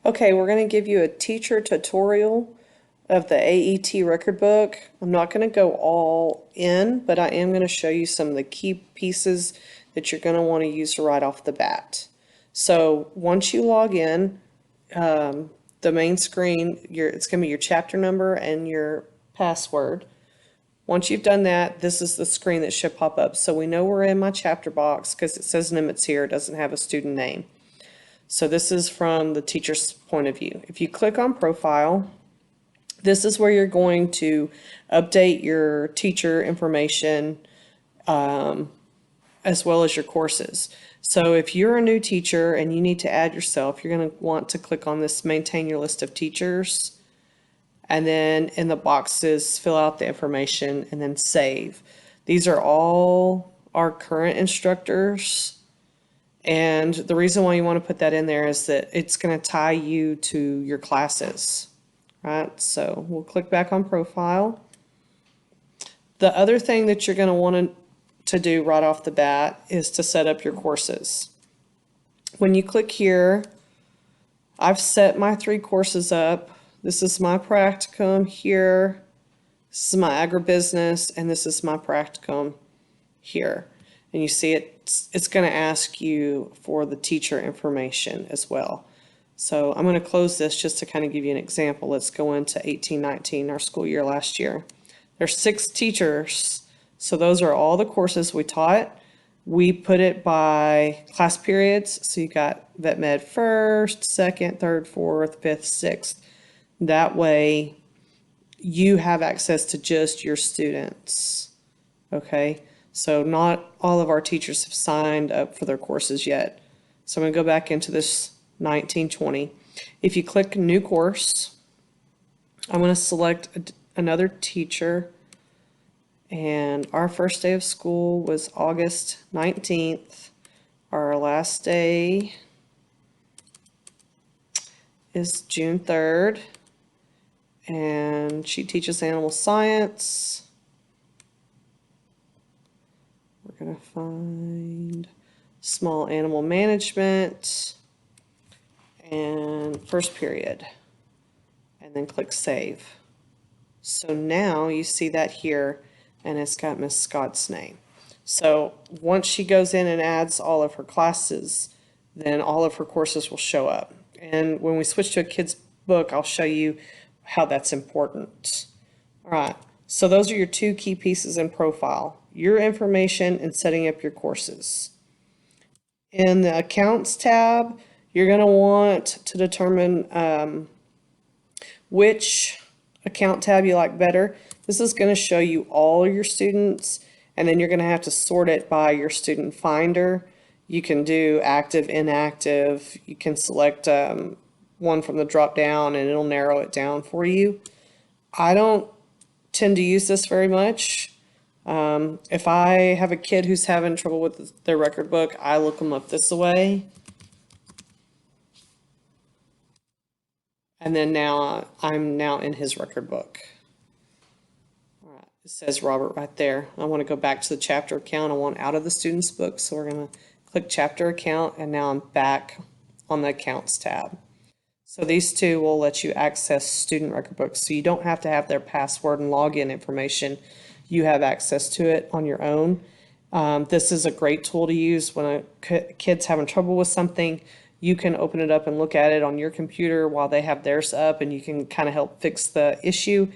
Okay, we're going to give you a teacher tutorial of the AET record book. I'm not going to go all in, but I am going to show you some of the key pieces that you're going to want to use right off the bat. So once you log in, the main screen, it's going to be your chapter number and your password. Once you've done that, this is the screen that should pop up. So we know we're in my chapter box because it says Nimitz here, it doesn't have a student name. So this is from the teacher's point of view. If you click on profile, this is where you're going to update your teacher information as well as your courses. So if you're a new teacher and you need to add yourself, you're going to want to click on this maintain your list of teachers, and then in the boxes fill out the information and then save. These are all our current instructors. And the reason why you want to put that in there is that it's going to tie you to your classes, right? So we'll click back on profile. The other thing that you're going to want to do right off the bat is to set up your courses. When you click here, I've set my 3 courses up. This is my practicum here. This is my agribusiness, and this is my practicum here. And you see it's going to ask you for the teacher information as well. So I'm going to close this just to kind of give you an example. Let's go into 18-19, our school year last year. There's 6 teachers, so those are all the courses we taught. We put it by class periods, so you got vet med first, second, third, fourth, fifth, sixth. That way you have access to just your students, okay? So not all of our teachers have signed up for their courses yet. So I'm going to go back into this 1920. If you click new course, I'm going to select another teacher. And our first day of school was August 19th. Our last day is June 3rd. And she teaches animal science. We're going to find small animal management and first period, and then click save. So now you see that here, and it's got Miss Scott's name. So once she goes in and adds all of her classes, then all of her courses will show up. And when we switch to a kid's book, I'll show you how that's important. All right, so those are your 2 key pieces in profile: your information and setting up your courses. In the accounts tab, you're going to want to determine which account tab you like better. This is going to show you all your students, and then you're going to have to sort it by your student finder. You can do active, inactive. You can select one from the drop down and it'll narrow it down for you. I don't tend to use this very much. If I have a kid who's having trouble with their record book, I look them up this way. And then now I'm now in his record book. All right, it says Robert right there. I want to go back to the chapter account. I want out of the student's book. So we're going to click chapter account, and now I'm back on the accounts tab. So these 2 will let you access student record books. So you don't have to have their password and login information. You have access to it on your own. This is a great tool to use when a kid's having trouble with something. You can open it up and look at it on your computer while they have theirs up, and you can kind of help fix the issue,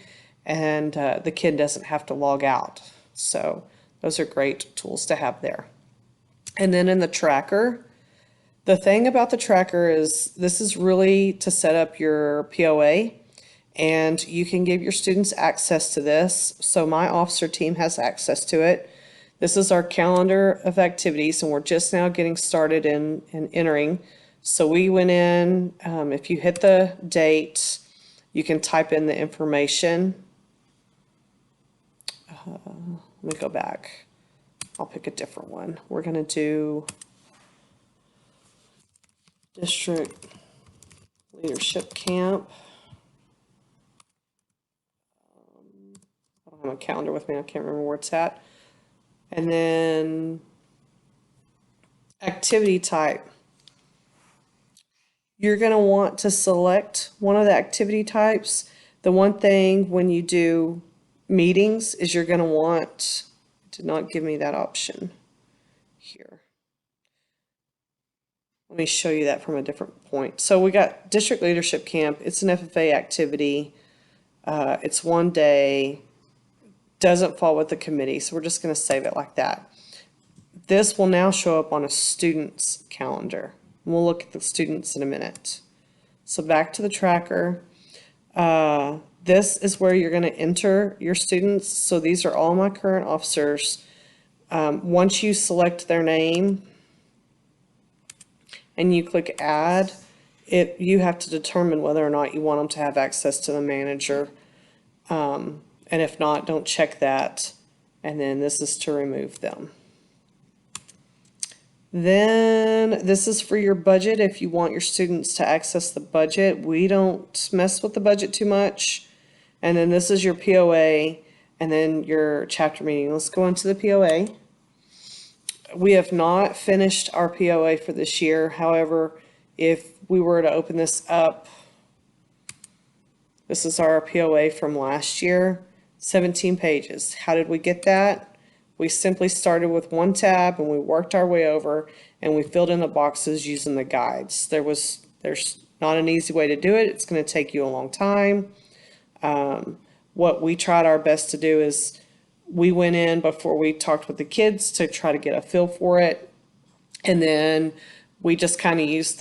and the kid doesn't have to log out. So those are great tools to have there. And then in the tracker, the thing about the tracker is this is really to set up your POA, and you can give your students access to this. So my officer team has access to it. This is our calendar of activities, and we're just now getting started in entering. So we went in, if you hit the date, you can type in the information. Let me go back. I'll pick a different one. We're going to do District Leadership Camp. I don't have a calendar with me. I can't remember where it's at. And then activity type. You're going to want to select one of the activity types. The one thing when you do meetings is you're going to want, it did not give me that option here. Let me show you that from a different point. So we got District Leadership Camp. It's an FFA activity. It's one day, doesn't fall with the committee, so we're just going to save it like that. This will now show up on a student's calendar. We'll look at the students in a minute. So back to the tracker. This is where you're going to enter your students. So these are all my current officers. Once you select their name and you click add, you have to determine whether or not you want them to have access to the manager. And if not, don't check that. And then this is to remove them. Then this is for your budget. If you want your students to access the budget, we don't mess with the budget too much. And then this is your POA and then your chapter meeting. Let's go into the POA. We have not finished our POA for this year. However, if we were to open this up, this is our POA from last year, 17 pages. How did we get that? We simply started with one tab and we worked our way over and we filled in the boxes using the guides. There's not an easy way to do it. It's going to take you a long time. What we tried our best to do is we went in before we talked with the kids to try to get a feel for it. And then we just kind of used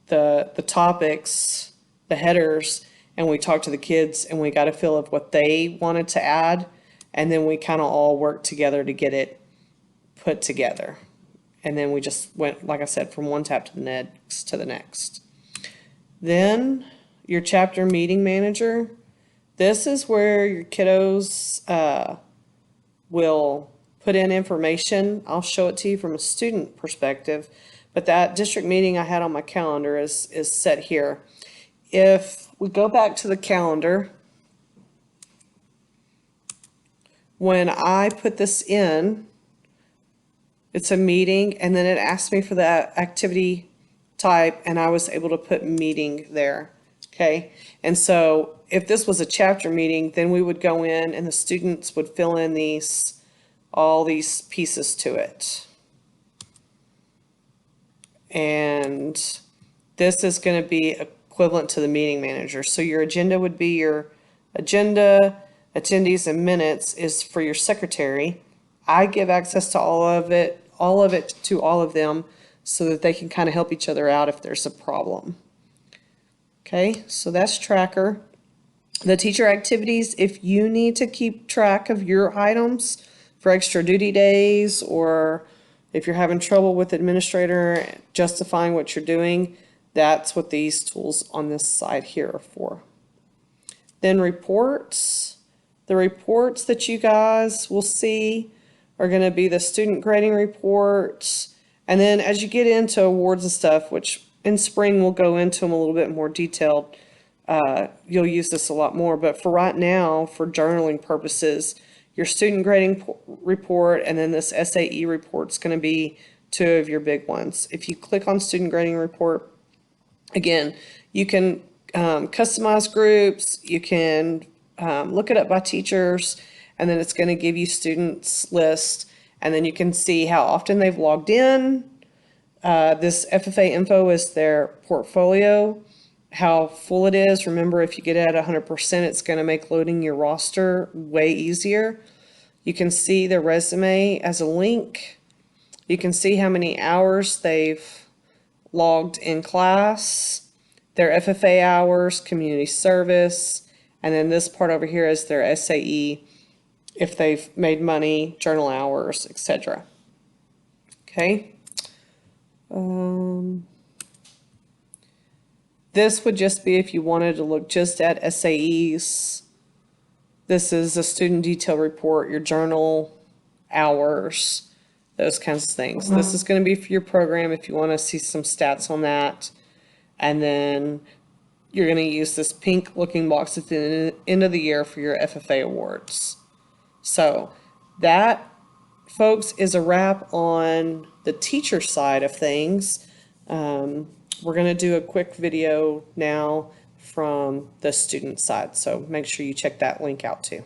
the topics, the headers, and we talked to the kids and we got a feel of what they wanted to add. And then we kind of all worked together to get it put together. And then we just went, like I said, from one tab to the next. Then your chapter meeting manager. This is where your kiddos will put in information. I'll show it to you from a student perspective. But that district meeting I had on my calendar is set here. If we go back to the calendar, when I put this in, it's a meeting, and then it asked me for that activity type, and I was able to put meeting there, okay? And so if this was a chapter meeting, then we would go in and the students would fill in all these pieces to it. And this is going to be equivalent to the meeting manager. So your agenda would be your agenda, attendees, and minutes is for your secretary. I give access to all of it to all of them so that they can kind of help each other out if there's a problem. Okay, so that's tracker. The teacher activities, if you need to keep track of your items for extra duty days, or if you're having trouble with administrator justifying what you're doing, that's what these tools on this side here are for. Then reports. The reports that you guys will see are going to be the student grading reports. And then as you get into awards and stuff, which in spring we'll go into them a little bit more detailed, you'll use this a lot more. But for right now, for journaling purposes, your student grading report and then this SAE report is going to be two of your big ones. If you click on student grading report, again, you can customize groups, you can look it up by teachers, and then it's going to give you students list, and then you can see how often they've logged in. This FFA info is their portfolio, how full it is. Remember, if you get it at 100%, it's going to make loading your roster way easier. You can see the resume as a link. You can see how many hours they've logged in class, their FFA hours, community service, and then this part over here is their SAE, if they've made money, journal hours, etc. Okay. This would just be if you wanted to look just at SAEs. This is a student detail report, your journal hours, those kinds of things. This is going to be for your program if you want to see some stats on that. And then you're going to use this pink looking box at the end of the year for your FFA awards. So that, folks, is a wrap on the teacher side of things. we're going to do a quick video now from the student side, so make sure you check that link out too.